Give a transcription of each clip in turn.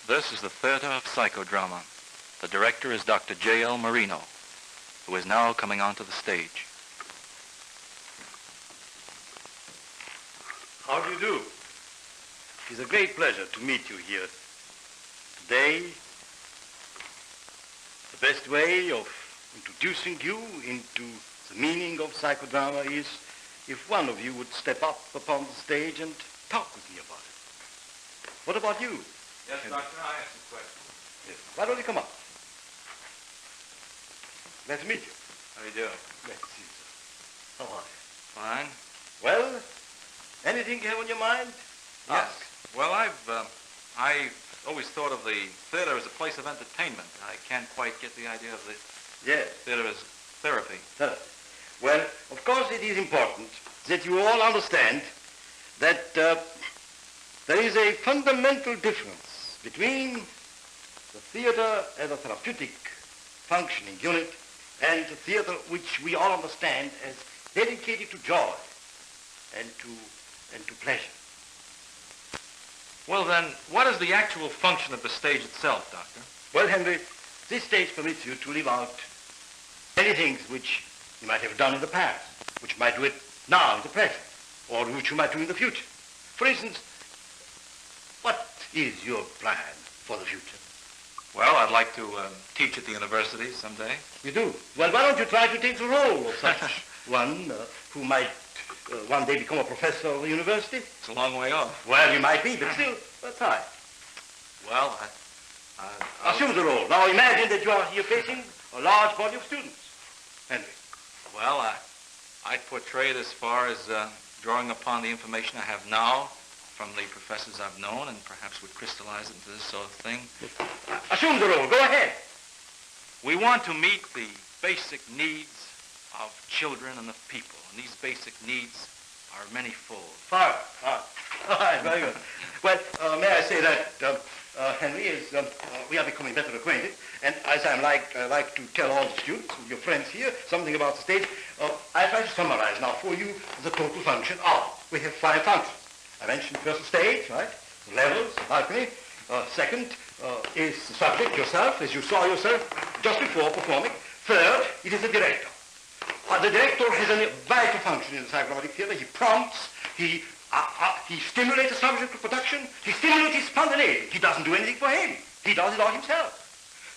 This is the theater of psychodrama. The director is Dr. L Moreno, who is now coming onto the stage. How do you do? It's a great pleasure to meet you here today. The best way of introducing you into the meaning of psychodrama is if one of you would step up upon the stage and talk with me about it. What about you? Yes, Doctor, I have some questions. Yes. Why don't you come up? Glad to meet you. How do you do? Glad to see you, sir. How are you? Fine. Well, anything you have on your mind? Yes. Well, I've always thought of the theater as a place of entertainment. I can't quite get the idea of the theater as therapy. Therapy. Well, of course it is important that you all understand that there is a fundamental difference between the theater as a therapeutic functioning unit and the theater which we all understand as dedicated to joy and to pleasure. Well, then, what is the actual function of the stage itself, Doctor? Well, Henry, this stage permits you to live out many things which you might have done in the past, which you might do it now in the present, or which you might do in the future. For instance, what is your plan for the future? Well, I'd like to teach at the university someday. You do? Well, why don't you try to take the role of such one who might one day become a professor of the university? It's a long way off. Well, you might be, but still, try. Well, Assume the role. Now imagine that you are here facing a large body of students. Henry. Well, I'd portray it as far as drawing upon the information I have now from the professors I've known and perhaps would crystallize it into this sort of thing. Assume the role. Go ahead. We want to meet the basic needs of children and of people. And these basic needs are manyfold. Fine. All right, very good. Well, may I say that, Henry, as we are becoming better acquainted, and as I like to tell all the students, your friends here, something about the stage, I try to summarize now for you the total function of it. We have 5 functions. I mentioned first the stage, right? The levels, the balcony. Second is the subject, yourself, as you saw yourself just before performing. Third, it is the director. The director has a vital function in the psychodramatic theater. He prompts, he stimulates the subject to production, he stimulates his spontaneity. He doesn't do anything for him. He does it all himself.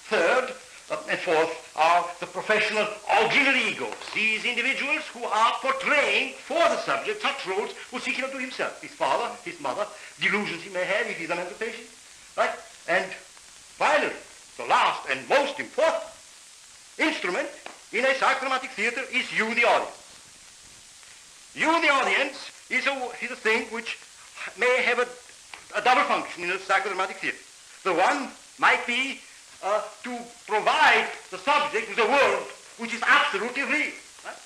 Third and fourth are the professional auxiliary egos, these individuals who are portraying for the subject such roles which he cannot do himself. His father, his mother, delusions he may have if he's a mental patient. Right? And finally, the last and most important instrument in a psychodramatic theater is you, the audience. You, the audience, is a thing which may have a double function in a psychodramatic theater. The one might be to provide the subject with a world which is absolutely real. Right?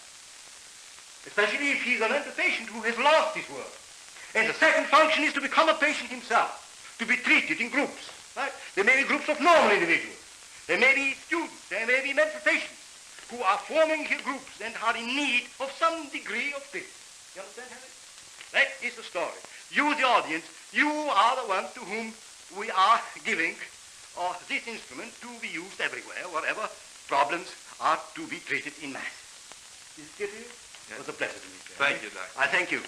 Especially if he's a mental patient who has lost his world. And the second function is to become a patient himself, to be treated in groups. Right? There may be groups of normal individuals. There may be students. There may be mental patients who are forming groups and are in need of some degree of treatment. You understand, Henry? That is the story. You, the audience, you are the one to whom we are giving this instrument to be used everywhere, wherever problems are to be treated in mass. Is it clear to you? Yes. It was a pleasure to meet you. Thank you, Doctor. I thank you.